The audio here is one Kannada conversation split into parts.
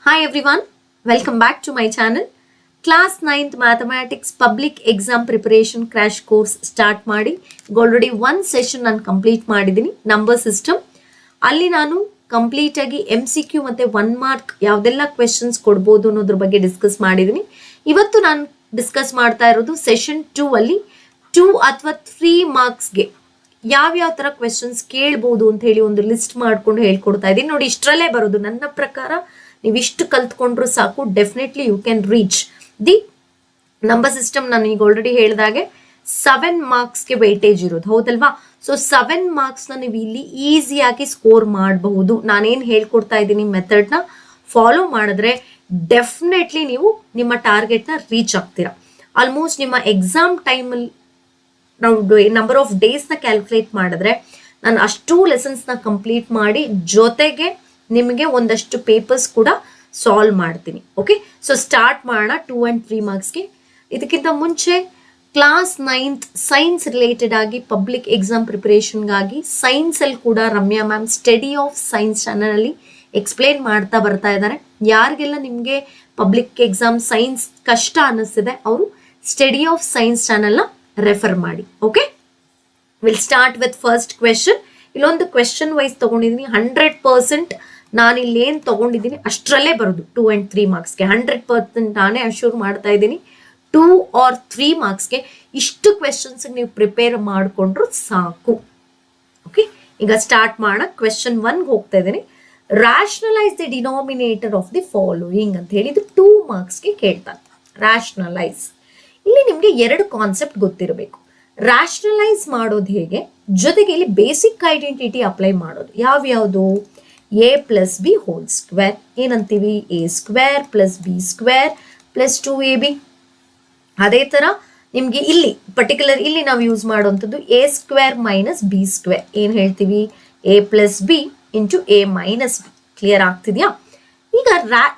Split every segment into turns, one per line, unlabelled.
Hi everyone, welcome back to my channel. Class 9th Mathematics Public Exam Preparation Crash Course start ಮಾಡಿ ಆಲ್ರೆಡಿ one session ನಾನು ಕಂಪ್ಲೀಟ್ ಮಾಡಿದ್ದೀನಿ ನಂಬರ್ ಸಿಸ್ಟಮ್. ಅಲ್ಲಿ ನಾನು ಕಂಪ್ಲೀಟ್ ಆಗಿ MCQ ಮತ್ತೆ 1 ಮಾರ್ಕ್ ಯಾವ್ದೆಲ್ಲ ಕ್ವೆಶ್ಚನ್ಸ್ ಕೊಡ್ಬೋದು ಅನ್ನೋದ್ರ ಬಗ್ಗೆ ಡಿಸ್ಕಸ್ ಮಾಡಿದ್ದೀನಿ. ಇವತ್ತು ನಾನು ಡಿಸ್ಕಸ್ ಮಾಡ್ತಾ ಇರೋದು ಸೆಷನ್ 2 ಅಲ್ಲಿ 2 ಅಥವಾ 3 ಮಾರ್ಕ್ಸ್ಗೆ ಯಾವ ತರ ಕ್ವೆಶ್ಚನ್ಸ್ ಕೇಳ್ಬೋದು ಅಂತ ಹೇಳಿ ಒಂದು ಲಿಸ್ಟ್ ಮಾಡ್ಕೊಂಡು ಹೇಳ್ಕೊಡ್ತಾ ಇದ್ದೀನಿ. ನೋಡಿ, ಇಷ್ಟರಲ್ಲೇ ಬರೋದು ನನ್ನ ಪ್ರಕಾರ. ನೀವು ಇಷ್ಟು ಕಲ್ತ್ಕೊಂಡ್ರು ಸಾಕು, definitely you can reach the number system. ನಾನು ಈಗ ಆಲ್ರೆಡಿ ಹೇಳಿದಾಗೆ 7 ಮಾರ್ಕ್ಸ್ಗೆ ವೇಟೇಜ್ ಇರೋದು, ಹೌದಲ್ವಾ? ಸೊ 7 ಮಾರ್ಕ್ಸ್ನ ನೀವು ಇಲ್ಲಿ ಈಸಿಯಾಗಿ ಸ್ಕೋರ್ ಮಾಡಬಹುದು. ನಾನೇನು ಹೇಳ್ಕೊಡ್ತಾ ಇದ್ದೀನಿ ಮೆಥಡ್ನ ಫಾಲೋ ಮಾಡಿದ್ರೆ ಡೆಫಿನೆಟ್ಲಿ ನೀವು ನಿಮ್ಮ ಟಾರ್ಗೆಟ್ನ ರೀಚ್ ಆಗ್ತೀರಾ. ಆಲ್ಮೋಸ್ಟ್ ನಿಮ್ಮ ಎಕ್ಸಾಮ್ ಟೈಮಲ್ಲಿ ನಾವು ನಂಬರ್ ಆಫ್ ಡೇಸ್ನ ಕ್ಯಾಲ್ಕುಲೇಟ್ ಮಾಡಿದ್ರೆ ನಾನು ಅಷ್ಟು ಲೆಸನ್ಸ್ನ ಕಂಪ್ಲೀಟ್ ಮಾಡಿ ಜೊತೆಗೆ ನಿಮಗೆ ಒಂದಷ್ಟು ಪೇಪರ್ಸ್ ಕೂಡ ಸಾಲ್ವ್ ಮಾಡ್ತೀನಿ. ಓಕೆ, ಸೊ ಸ್ಟಾರ್ಟ್ ಮಾಡೋಣ 2 and 3 ಮಾರ್ಕ್ಸ್ಗೆ. ಇದಕ್ಕಿಂತ ಮುಂಚೆ ಕ್ಲಾಸ್ 9th ಸೈನ್ಸ್ ರಿಲೇಟೆಡ್ ಆಗಿ ಪಬ್ಲಿಕ್ ಎಕ್ಸಾಮ್ ಪ್ರಿಪರೇಷನ್ಗಾಗಿ ಸೈನ್ಸಲ್ಲಿ ಕೂಡ Ramya ma'am study of science ಚಾನಲಲ್ಲಿ ಎಕ್ಸ್ಪ್ಲೇನ್ ಮಾಡ್ತಾ ಬರ್ತಾ ಇದ್ದಾರೆ. ಯಾರಿಗೆಲ್ಲ ನಿಮಗೆ ಪಬ್ಲಿಕ್ ಎಕ್ಸಾಮ್ ಸೈನ್ಸ್ ಕಷ್ಟ ಅನ್ನಿಸ್ತಿದೆ ಅವರು ಸ್ಟಡಿ ಆಫ್ ಸೈನ್ಸ್ ಚಾನಲ್ನ ರೆಫರ್ ಮಾಡಿ. Okay, will start with first question. ಇಲ್ಲೊಂದು ಕ್ವೆಶನ್ ವೈಸ್ ತಗೊಂಡಿದ್ದೀನಿ. 100% ನಾನು ಇಲ್ಲಿ ಏನು ತಗೊಂಡಿದ್ದೀನಿ ಅಷ್ಟರಲ್ಲೇ ಬರೋದು 2 and 3 ಮಾರ್ಕ್ಸ್ಗೆ. 100% ನಾನೇ ಅಶ್ಯೂರ್ ಮಾಡ್ತಾ ಇದ್ದೀನಿ 2 or 3 ಮಾರ್ಕ್ಸ್ಗೆ ಇಷ್ಟು ಕ್ವೆಶನ್ಸ್ ನೀವು ಪ್ರಿಪೇರ್ ಮಾಡಿಕೊಂಡ್ರು ಸಾಕು. ಓಕೆ, ಈಗ ಸ್ಟಾರ್ಟ್ ಮಾಡೋಣ. ಕ್ವೆಶನ್ 1ಗೆ ಹೋಗ್ತಾ ಇದ್ದೀನಿ. ರಾಷನಲೈಸ್ the denominator of the following ಅಂತ ಹೇಳಿ ಇದು 2 ಮಾರ್ಕ್ಸ್ಗೆ ಕೇಳ್ತಾನೆ. ರಾಷನಲೈಸ್, ಇಲ್ಲಿ ನಿಮಗೆ 2 ಕಾನ್ಸೆಪ್ಟ್ ಗೊತ್ತಿರಬೇಕು. ರಾಷನಲೈಸ್ ಮಾಡೋದು ಹೇಗೆ, ಜೊತೆಗೆ ಇಲ್ಲಿ ಬೇಸಿಕ್ ಐಡೆಂಟಿಟಿ ಅಪ್ಲೈ ಮಾಡೋದು ಯಾವ್ಯಾವುದು. a plus B whole square ಏನಂತೀವಿ, a² plus b² plus 2ab. ಅದೇ ಥರ ನಿಮಗೆ ಇಲ್ಲಿ ಪರ್ಟಿಕ್ಯುಲರ್ ಇಲ್ಲಿ ನಾವು ಯೂಸ್ ಮಾಡುವಂಥದ್ದು a² ಮೈನಸ್ b² ಏನು ಹೇಳ್ತೀವಿ, a plus B into a minus B. Clear ಆಗ್ತಿದೆಯಾ? ಈಗ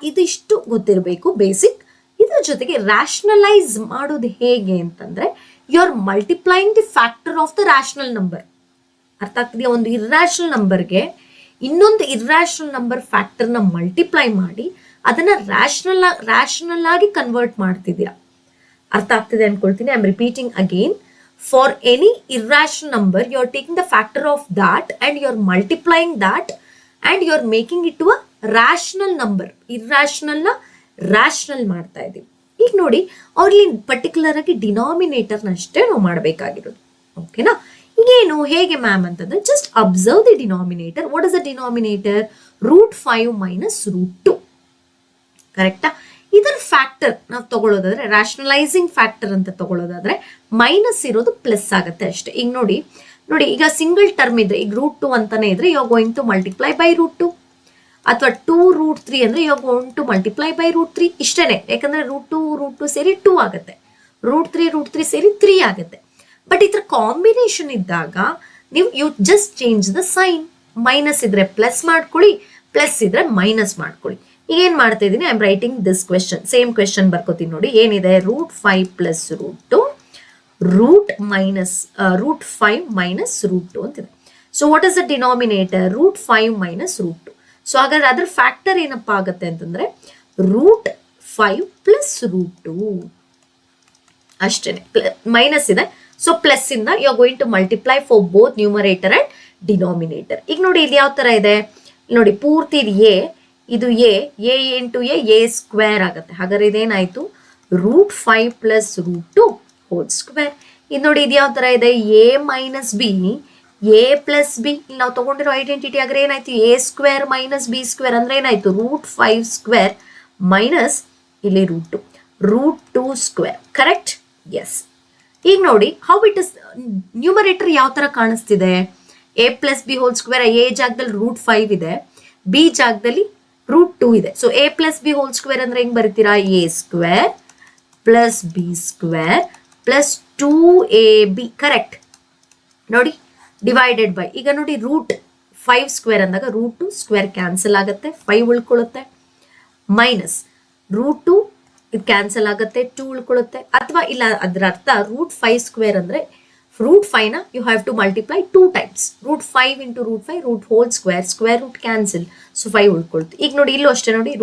ಇದಿಷ್ಟು ಗೊತ್ತಿರಬೇಕು ಬೇಸಿಕ್. ಇದ್ರ ಜೊತೆಗೆ ರಾಷನಲೈಸ್ ಮಾಡೋದು ಹೇಗೆ ಅಂತಂದ್ರೆ you are multiplying the factor of the rational number. ಅರ್ಥ ಆಗ್ತಿದೆಯಾ? ಒಂದು ಇರ್ರಾಷನಲ್ ನಂಬರ್ಗೆ ಇನ್ನೊಂದು ಇರ್ರಾಷನಲ್ ನಂಬರ್ ಫ್ಯಾಕ್ಟರ್ನ ಮಲ್ಟಿಪ್ಲೈ ಮಾಡಿ ಅದನ್ನ ರ್ಯಾಷನಲ್ ಆಗಿ ಕನ್ವರ್ಟ್ ಮಾಡ್ತಿದ್ದೀರಾ. ಅರ್ಥ ಆಗ್ತಿದೆ ಅನ್ಕೊಳ್ತೀನಿ. I am repeating again. For any irrational number you are taking the factor of that and you are multiplying that and you are making it to a rational number. ಇರ್ರಾಷನಲ್ನ ರ್ಯಾಷನಲ್ ಮಾಡ್ತಾ ಇದ್ದೀವಿ. ಈಗ ನೋಡಿ, ಅವ್ರಲ್ಲಿ ಪರ್ಟಿಕ್ಯುಲರ್ ಆಗಿ ಡಿನಾಮಿನೇಟರ್ನ ಅಷ್ಟೇ ನಾವು ಮಾಡಬೇಕಾಗಿರೋದು. ಓಕೆನಾ? ಈಗೇನು ಹೇಗೆ ಮ್ಯಾಮ್ ಅಂತಂದ್ರೆ just observe the denominator. What is the denominator? √5 minus √2. ಕರೆಕ್ಟಾ? ಇದರ ಫ್ಯಾಕ್ಟರ್ ನಾವು ತಗೊಳ್ಳೋದಾದ್ರೆ ರಾಷನಲೈಸಿಂಗ್ ಫ್ಯಾಕ್ಟರ್ ಅಂತ ತಗೊಳ್ಳೋದಾದ್ರೆ ಮೈನಸ್ ಇರೋದು ಪ್ಲಸ್ ಆಗುತ್ತೆ ಅಷ್ಟೇ. ಈಗ ನೋಡಿ, ಈಗ ಸಿಂಗಲ್ ಟರ್ಮ್ ಇದ್ರೆ ಈಗ √2 ಅಂತಾನೆ ಇದ್ರೆ you are going to multiply by √2, ಅಥವಾ 2√3 ಅಂದ್ರೆ you are going to multiply by √3. ಇಷ್ಟೇನೆ, ಯಾಕಂದ್ರೆ √2 ಸೇರಿ 2 ಆಗುತ್ತೆ, √3 ಸೇರಿ 3 ಆಗುತ್ತೆ. ಬಟ್ ಇದ್ರ ಕಾಂಬಿನೇಷನ್ ಇದ್ದಾಗ you just change the sign. Minus ಇದ್ರೆ ಪ್ಲಸ್ ಮಾಡ್ಕೊಳ್ಳಿ, ಪ್ಲಸ್ ಇದ್ರೆ ಮೈನಸ್ ಮಾಡ್ಕೊಳ್ಳಿ. ಈಗ ಏನ್ ಮಾಡ್ತಾ ಇದ್ದೀನಿ, I am writing this question. Same question ಬರ್ಕೋತೀನಿ ನೋಡಿ. ಏನಿದೆ, √5 ಪ್ಲಸ್ √2 √5 ಮೈನಸ್ √2 ಅಂತಿದೆ. So what is the denominator? √5 minus √2. So ಹಾಗಾದ್ರೆ ಅದ್ರ ಫ್ಯಾಕ್ಟರ್ ಏನಪ್ಪಾ ಆಗುತ್ತೆ ಅಂತಂದ್ರೆ √5 ಪ್ಲಸ್ √2 ಅಷ್ಟೇನೆ. ಮೈನಸ್ ಇದೆ, ಸೊ ಪ್ಲಸ್ ಇಂದ you are going to multiply for both numerator and denominator. ಈಗ ನೋಡಿ, ಇದು ಯಾವ ತರ ಇದೆ ನೋಡಿ, ಪೂರ್ತಿ ಇದು a ಇಂಟು a² ಆಗುತ್ತೆ. ಹಾಗಾದ್ರೆ ಇದೇನಾಯ್ತು, √5 ಪ್ಲಸ್ √2 ಹೋಲ್ ಸ್ಕ್ವೇರ್. ಇದು ನೋಡಿ, ಇದು ಯಾವ ತರ ಇದೆ, a minus B a plus B. ಇಲ್ಲಿ ನಾವು ತಗೊಂಡಿರೋ ಐಡೆಂಟಿಟಿ ಆದ್ರೆ ಏನಾಯ್ತು, a² ಮೈನಸ್ b² ಅಂದ್ರೆ ಏನಾಯ್ತು, √5² ಮೈನಸ್ ಇಲ್ಲಿ √2². ಕರೆಕ್ಟ್? ಎಸ್. ಈಗ ನೋಡಿ ಹೌ ಇಟ್ ಇಸ್ ನ್ಯೂಮರೇಟರ್ ಯಾವ ತರ ಕಾಣಿಸ್ತಿದೆ. a plus B whole square, a ಜಾಗದಲ್ಲಿ √5 ಇದೆ, b ಜಾಗದಲ್ಲಿ √2 ಇದೆ. So a plus B whole square ಅಂದ್ರೆ ಹೆಂಗ್ ಬರೀತೀರಾ, a² plus b² plus 2ab. Correct? ನೋಡಿ, ಡಿವೈಡೆಡ್ ಬೈ, ಈಗ ನೋಡಿ √5² ಅಂದಾಗ √2² ಕ್ಯಾನ್ಸಲ್ ಆಗುತ್ತೆ, 5 ಉಳ್ಕೊಳ್ಳುತ್ತೆ, ಮೈನಸ್ √2 ಇದು ಕ್ಯಾನ್ಸಲ್ ಆಗುತ್ತೆ, 2 ಉಳ್ಕೊಳ್ಳುತ್ತೆ. ಅಥವಾ ಇಲ್ಲ, ಅದರ ಅರ್ಥ √5² ಅಂದ್ರೆ √5 ನ you have to multiply 2 times. √5 into √5 root whole square, square root cancel, so 5 ಉಳ್ಕೊಳ್ತು. ಈಗ ನೋಡಿ ಇಲ್ಲೂ ಅಷ್ಟೇ ನೋಡಿ,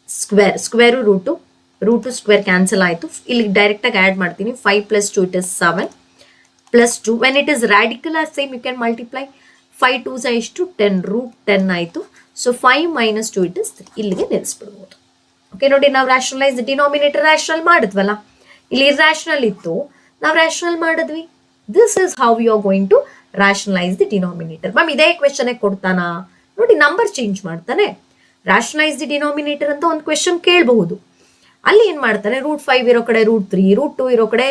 ಸ್ಕ್ವೇರು ರೂಟು ಸ್ಕ್ವೇರ್ ಕ್ಯಾನ್ಸಲ್ ಆಯಿತು. ಇಲ್ಲಿ ಡೈರೆಕ್ಟಾಗಿ ಆ್ಯಡ್ ಮಾಡ್ತೀನಿ. 5 + 2 it is 7 + 2 when it is radical same you can multiply. 5 2 ಎಷ್ಟು 10 √10 ಆಯಿತು. So 5 - 2 it is 3. ಇಲ್ಲಿಗೆ ನಿಲ್ಲಿಸ್ಬಿಡ್ಬೋದು. ಓಕೆ ನೋಡಿ, ನಾವು ರ್ಯಾಷನಲೈಸ್ ಡಿನಾಮಿನೇಟರ್ ರ್ಯಾಷನಲ್ ಮಾಡಿದ್ವಲ್ಲ, ಇಲ್ಲಿ ಇರ್ಯಾಷನಲ್ ಇತ್ತು, ನಾವು ರ್ಯಾಷನಲ್ ಮಾಡಿದ್ವಿ. This is how you are going to rationalise the denominator. Ma'am ಇದೇ ಕ್ವೆಶನ್ ಕೊಡ್ತಾನಾ? ನೋಡಿ, ನಂಬರ್ ಚೇಂಜ್ ಮಾಡ್ತಾನೆ. ರ್ಯಾಷನಲೈಸ್ ದಿ ಡಿನಾಮಿನೇಟರ್ ಅಂತ ಒಂದು ಕ್ವೆಶನ್ ಕೇಳಬಹುದು. ಅಲ್ಲಿ ಏನ್ ಮಾಡ್ತಾನೆ, √5 ಇರೋ ಕಡೆ √3, √2 ಇರೋ ಕಡೆ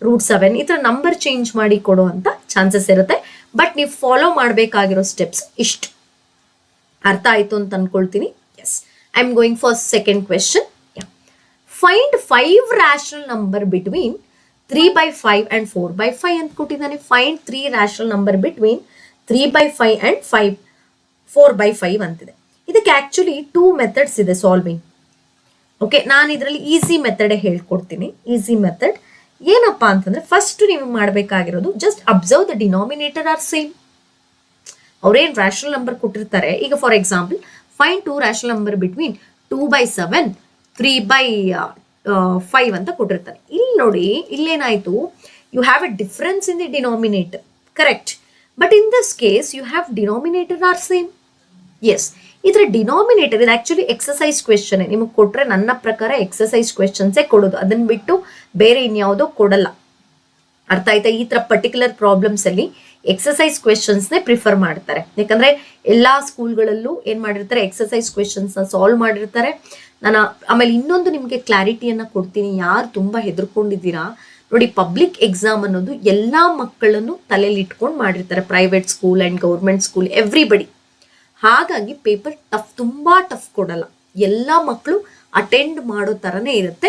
√7, ಈ ತರ ನಂಬರ್ ಚೇಂಜ್ ಮಾಡಿ ಕೊಡೋ ಅಂತ ಚಾನ್ಸಸ್ ಇರುತ್ತೆ. ಬಟ್ ನೀವು ಫಾಲೋ ಮಾಡಬೇಕಾಗಿರೋ ಸ್ಟೆಪ್ಸ್ ಇಷ್ಟು. ಅರ್ಥ ಆಯ್ತು ಅಂತ ಅನ್ಕೊಳ್ತೀನಿ. Yes, I am going for second question. Find 5 rational number between 3/5 and 4/5 ಅಂತ ಕೊಟ್ಟಿದ್ದಾನೆ. Find 3 rational number between 3/5 and 4/5 ಅಂತಿದೆ. ಇದಕ್ಕೆ ಆಕ್ಚುಲಿ 2 ಮೆಥಡ್ಸ್ ಇದೆ ಸಾಲ್ವಿಂಗ್. ಓಕೆ, ನಾನು ಇದರಲ್ಲಿ ಈಸಿ ಮೆಥಡ್ ಹೇಳ್ಕೊಡ್ತೀನಿ. ಈಸಿ ಮೆಥಡ್ ಏನಪ್ಪಾ ಅಂತಂದ್ರೆ, ಫಸ್ಟ್ ನೀವು ಮಾಡಬೇಕಾಗಿರೋದು just observe the denominator are same. ಅವ್ರೇನ್ ರ್ಯಾಷನಲ್ ನಂಬರ್ ಕೊಟ್ಟಿರ್ತಾರೆ, ಈಗ for example find 2 rational number between 2/7 3/5 ಅಂತ ಕೊಟ್ಟಿರ್ತಾರೆ. ಇಲ್ಲಿ ನೋಡಿ, ಇಲ್ಲೇನಾಯ್ತು, you have a difference in the denominator, correct. But in this case you have denominator are same. Yes, ಇದರ ಡಿನಾಮಿನೇಟರ್ ಇದು ಆಕ್ಚುಲಿ ಎಕ್ಸಸೈಸ್ ಕ್ವೆಶನ್. ನಿಮಗೆ ಕೊಟ್ರೆ ನನ್ನ ಪ್ರಕಾರ ಎಕ್ಸಸೈಸ್ ಕ್ವೆಶನ್ಸೇ ಕೊಡೋದು, ಅದನ್ನ ಬಿಟ್ಟು ಬೇರೆ ಇನ್ಯಾವುದೋ ಕೊಡಲ್ಲ. ಅರ್ಥ ಆಯ್ತಾ? ಈ ತರ ಪರ್ಟಿಕ್ಯುಲರ್ ಪ್ರಾಬ್ಲಮ್ಸ್ ಅಲ್ಲಿ ಎಕ್ಸಸೈಸ್ ಕ್ವೆಶನ್ಸ್ನೇ ಪ್ರಿಫರ್ ಮಾಡ್ತಾರೆ. ಯಾಕಂದ್ರೆ ಎಲ್ಲಾ ಸ್ಕೂಲ್ಗಳಲ್ಲೂ ಏನ್ ಮಾಡಿರ್ತಾರೆ, ಎಕ್ಸಸೈಸ್ ಕ್ವೆಶನ್ಸ್ ನ ಸಾಲ್ವ್ ಮಾಡಿರ್ತಾರೆ. ನಾನು ಆಮೇಲೆ ಇನ್ನೊಂದು ನಿಮಗೆ ಕ್ಲಾರಿಟಿಯನ್ನ ಕೊಡ್ತೀನಿ. ಯಾರು ತುಂಬಾ ಹೆದರ್ಕೊಂಡಿದ್ದೀರಾ ನೋಡಿ, ಪಬ್ಲಿಕ್ ಎಕ್ಸಾಮ್ ಅನ್ನೋದು ಎಲ್ಲಾ ಮಕ್ಕಳನ್ನು ತಲೆಯಲ್ಲಿ ಇಟ್ಕೊಂಡು ಮಾಡಿರ್ತಾರೆ. Private school and government school everybody. ಹಾಗಾಗಿ ಪೇಪರ್ ತುಂಬಾ ಟಫ್ ಕೊಡಲ್ಲ. ಎಲ್ಲ ಮಕ್ಕಳು ಅಟೆಂಡ್ ಮಾಡೋ ತರನೇ ಇರುತ್ತೆ.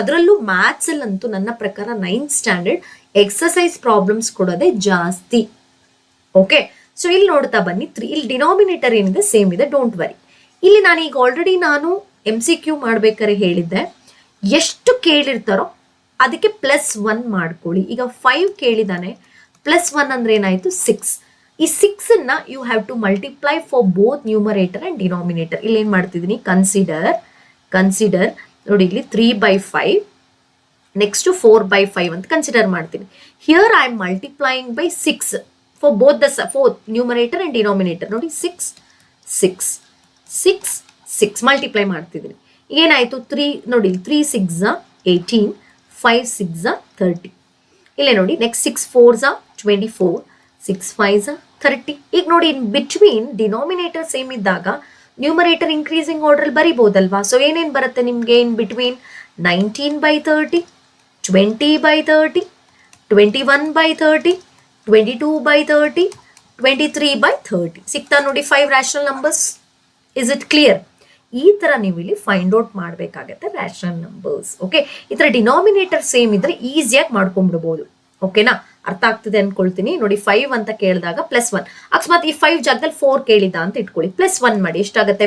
ಅದರಲ್ಲೂ ಮ್ಯಾಥ್ಸ್ ಅಲ್ಲಂತೂ ನನ್ನ ಪ್ರಕಾರ 9th ಸ್ಟ್ಯಾಂಡರ್ಡ್ ಎಕ್ಸಸೈಸ್ ಪ್ರಾಬ್ಲಮ್ಸ್ ಕೊಡೋದೇ ಜಾಸ್ತಿ. ಓಕೆ, ಸೊ ಇಲ್ಲಿ ನೋಡ್ತಾ ಬನ್ನಿ. ಇಲ್ಲಿ ಡಿನಾಮಿನೇಟರ್ ಏನಿದೆ ಸೇಮ್ ಇದೆ, ಡೋಂಟ್ ವರಿ. ಇಲ್ಲಿ ನಾನು ಈಗ ಆಲ್ರೆಡಿ MCQ ಮಾಡ್ಬೇಕಾದ್ರೆ ಹೇಳಿದ್ದೆ, ಎಷ್ಟು ಕೇಳಿರ್ತಾರೋ ಅದಕ್ಕೆ +1 ಮಾಡ್ಕೊಳ್ಳಿ. ಈಗ 5 ಕೇಳಿದಾನೆ, +1 ಅಂದ್ರೆ ಏನಾಯ್ತು 6. ಈ 6 you have to multiply for both numerator and denominator. ಇಲ್ಲಿ ಏನ್ ಮಾಡ್ತಿದ್ದೀನಿ, ಕನ್ಸಿಡರ್ ನೋಡಿ, ಇಲ್ಲಿ 3/5 ನೆಕ್ಸ್ಟ್ 4/5 ಅಂತ ಕನ್ಸಿಡರ್ ಮಾಡ್ತೀನಿ. Here I am multiplying by 6 for both the numerator and denominator. ನೋಡಿ 6 ಮಲ್ಟಿಪ್ಲೈ ಮಾಡ್ತಿದ್ದೀನಿ. ಏನಾಯ್ತು, 3 ನೋಡಿ, 3 6 18, 5 6 30. ಇಲ್ಲೇ ನೋಡಿ, ನೆಕ್ಸ್ಟ್ 6 4 24, 6 5 30. ಈಗ ನೋಡಿ, ಇನ್ ಬಿಟ್ವೀನ್ ಡಿನಾಮಿನೇಟರ್ ಸೇಮ್ ಇದ್ದಾಗ ನ್ಯೂಮರೇಟರ್ ಇನ್ಕ್ರೀಸಿಂಗ್ ಆರ್ಡರ್ ಬರಿಬಹುದಲ್ವಾ. ಸೊ ಏನೇನು ಬರುತ್ತೆ ನಿಮಗೆ ಇನ್ ಬಿಟ್ವೀನ್ 19/30, 20/30, 21/30, 22/30, 23/30 ಸಿಗ್ತಾ ನೋಡಿ 5 rational numbers. Is it clear? ಈ ತರ ನೀವು ಇಲ್ಲಿ ಫೈಂಡ್ ಔಟ್ ಮಾಡಬೇಕಾಗತ್ತೆ ರ್ಯಾಷನಲ್ ನಂಬರ್ಸ್. ಓಕೆ, ಈ ತರ ಡಿನಾಮಿನೇಟರ್ ಸೇಮ್ ಇದ್ರೆ ಈಸಿಯಾಗಿ ಮಾಡ್ಕೊಂಡ್ಬಿಡ್ಬೋದು. ಓಕೆನಾ? ಅರ್ಥ ಆಗ್ತಿದೆ ಅನ್ಕೊಳ್ತೀನಿ. ನೋಡಿ, 5 ಅಂತ ಕೇಳಿದಾಗ +1, ಅಕಸ್ಮಾತ್ ಈ 5 ಜಾಗದಲ್ಲಿ 4 ಕೇಳಿದ ಅಂತ ಇಟ್ಕೊಳ್ಳಿ, +1 ಮಾಡಿ. ಎಷ್ಟಾಗುತ್ತೆ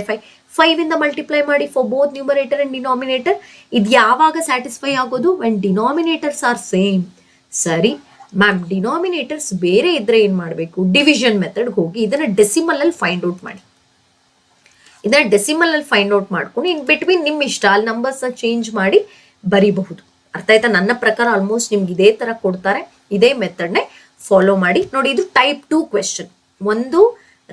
5 ಇಂದ ಮಲ್ಟಿಪ್ಲೈ ಮಾಡಿ for both numerator and denominator. ಇದು ಯಾವಾಗ ಸ್ಯಾಟಿಸ್ಫೈ ಆಗೋದು, ವೆನ್ ಡಿನಾಮಿನೇಟರ್ಸ್ ಆರ್ ಸೇಮ್. ಸರಿ ಮ್ಯಾಮ್, ಡಿನಾಮಿನೇಟರ್ಸ್ ಬೇರೆ ಇದ್ರೆ ಏನ್ ಮಾಡಬೇಕು, ಡಿವಿಷನ್ ಮೆಥಡ್ ಹೋಗಿ ಇದನ್ನ ಡೆಸಿಮಲ್ ಅಲ್ಲಿ ಫೈಂಡ್ ಔಟ್ ಮಾಡಿ. ಇದನ್ನ ಡೆಸಿಮಲ್ ಅಲ್ಲಿ ಫೈಂಡ್ ಔಟ್ ಮಾಡ್ಕೊಂಡು ಇನ್ ಬಿಟ್ವೀನ್ ನಿಮ್ ಇಷ್ಟ ಅಲ್ಲಿ ನಂಬರ್ಸ್ ಚೇಂಜ್ ಮಾಡಿ ಬರಿಬಹುದು. ಅರ್ಥ ಆಯ್ತಾ? ನನ್ನ ಪ್ರಕಾರ ಆಲ್ಮೋಸ್ಟ್ ನಿಮ್ಗೆ ಇದೇ ತರ ಕೊಡ್ತಾರೆ, ಇದೇ ಮೆಥಡ್ನೇ ಫಾಲೋ ಮಾಡಿ. ನೋಡಿ, ಇದು ಟೈಪ್ 2 ಕ್ವೆಶನ್. ಒಂದು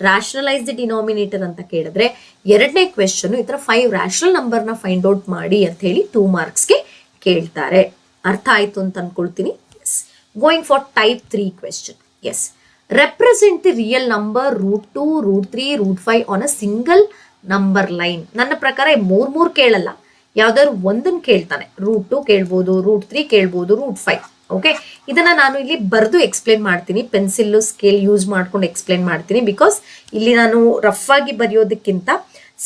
ರ್ಯಾಷನಲೈಸ್ ದಿ ಡಿನಾಮಿನೇಟರ್ ಅಂತ ಕೇಳಿದ್ರೆ, ಎರಡನೇ ಕ್ವೆಶನ್ ಈ ತರ 5 ರ್ಯಾಷನಲ್ ನಂಬರ್ನ ಫೈಂಡ್ ಔಟ್ ಮಾಡಿ ಅಂತ ಹೇಳಿ 2 ಮಾರ್ಕ್ಸ್ಗೆ ಕೇಳ್ತಾರೆ. ಅರ್ಥ ಆಯ್ತು ಅಂತ ಅನ್ಕೊಳ್ತೀನಿ. Yes, going for type 3 question. Yes, represent the real number √2, √3, √5 on a single number line. ನನ್ನ ಪ್ರಕಾರ 3 ಕೇಳಲ್ಲ, ಯಾವ್ದಾದ್ರು ಒಂದನ್ನು ಕೇಳ್ತಾನೆ. √2 ಕೇಳ್ಬೋದು, √3 ಕೇಳ್ಬೋದು, √5. ಓಕೆ, ಇದನ್ನ ನಾನು ಇಲ್ಲಿ ಬರೆದು ಎಕ್ಸ್ಪ್ಲೇನ್ ಮಾಡ್ತೀನಿ. ಪೆನ್ಸಿಲ್ ಸ್ಕೇಲ್ ಯೂಸ್ ಮಾಡ್ಕೊಂಡು ಎಕ್ಸ್ಪ್ಲೇನ್ ಮಾಡ್ತೀನಿ. ಬಿಕಾಸ್ ಇಲ್ಲಿ ನಾನು ರಫ್ ಆಗಿ ಬರೆಯೋದಕ್ಕಿಂತ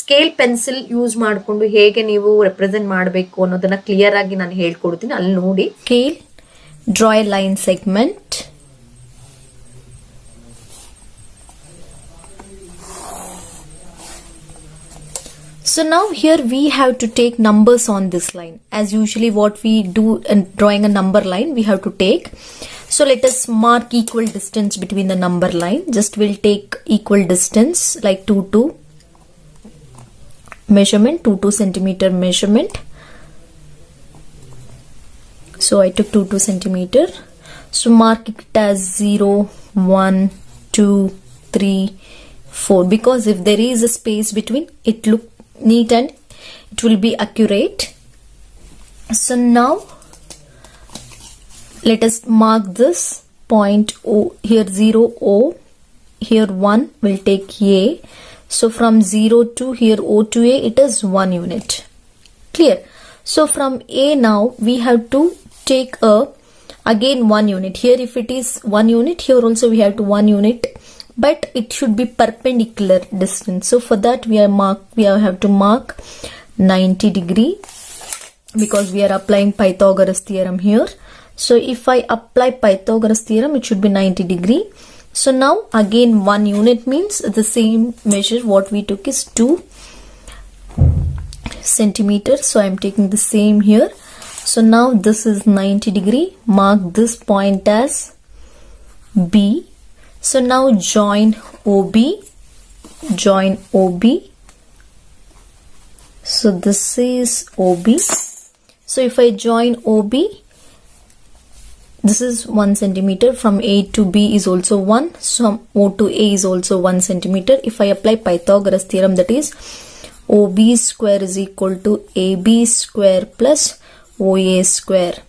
ಸ್ಕೇಲ್ ಪೆನ್ಸಿಲ್ ಯೂಸ್ ಮಾಡಿಕೊಂಡು ಹೇಗೆ ನೀವು ರೆಪ್ರೆಸೆಂಟ್ ಮಾಡಬೇಕು ಅನ್ನೋದನ್ನ ಕ್ಲಿಯರ್ ಆಗಿ ನಾನು ಹೇಳ್ಕೊಡ್ತೀನಿ. ಅಲ್ಲಿ ನೋಡಿ, scale, draw A line segment, so now here we have to take numbers on this line. As usually what we do in drawing a number line, we have to take. So let us mark equal distance between the number line. Just we'll take equal distance like 2 to measurement, 2 centimeter measurement. So I took 2 centimeter. So mark it as 0, 1, 2, 3, 4, because if there is a space between, it look neat and it will be accurate. So now let us mark this point O, here 0 O, here 1 will take A. So from 0 to here O to A, it is 1 unit. Clear? So from A now we have to take again 1 unit. Here if it is 1 unit, here also we have to 1 unit, but it should be perpendicular distance. So for that we have to mark 90 degree, because we are applying Pythagoras theorem here. So if I apply Pythagoras theorem, it should be 90 degree. So now again 1 unit means the same measure what we took is 2 centimeter. So I am taking the same here. So now this is 90 degree. Mark this point as B. So now join OB. Join OB. So this is OB. So if I join OB, this is 1 centimeter. From A to B is also 1. So O to A is also 1 centimeter. If I apply Pythagoras theorem, that is OB square is equal to AB square plus OA square.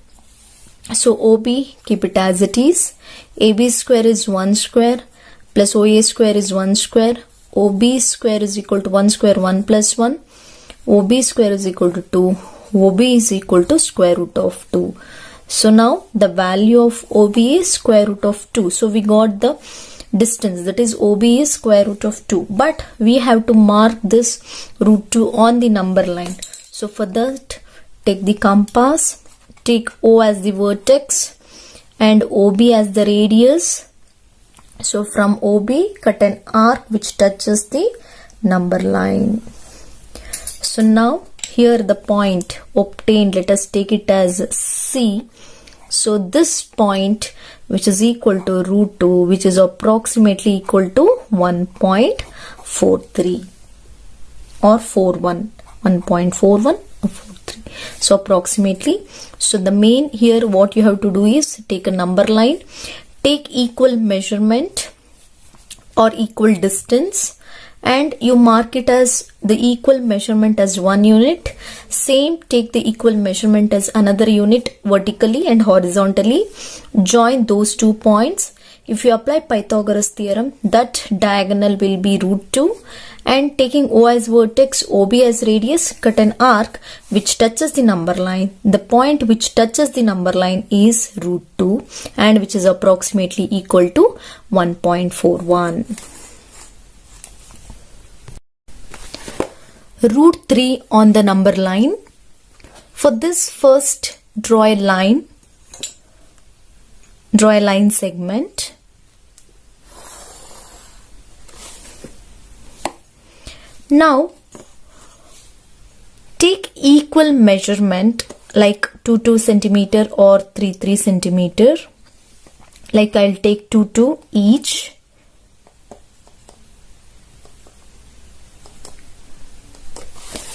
So OB, keep it as it is. AB square is 1 square plus OA square is 1 square. OB square is equal to 1 square, 1 plus 1. OB square is equal to 2. OB is equal to square root of 2. So now the value of OB is square root of 2. So we got the distance, that is OB is square root of 2. But we have to mark this root 2 on the number line. So for that, take the compass, take O as the vertex and OB as the radius. So from OB, cut an arc which touches the number line. So now here the point obtained, let us take it as C. So this point which is equal to root 2, which is approximately equal to 1.43 or 41, 1.41 or 43. So approximately. So the main here what you have to do is take a number line, take equal measurement or equal distance, and you mark it as the equal measurement as 1 unit. Same, take the equal measurement as another unit vertically and horizontally. Join those 2 points. If you apply Pythagoras theorem, that diagonal will be root 2. And taking O as vertex, OB as radius, cut an arc which touches the number line. The point which touches the number line is root 2 and which is approximately equal to 1.41. Root 3 on the number line. For this, first draw a line segment. Now take equal measurement like 2 centimeter or 3 centimeter. Like I'll take 2 each.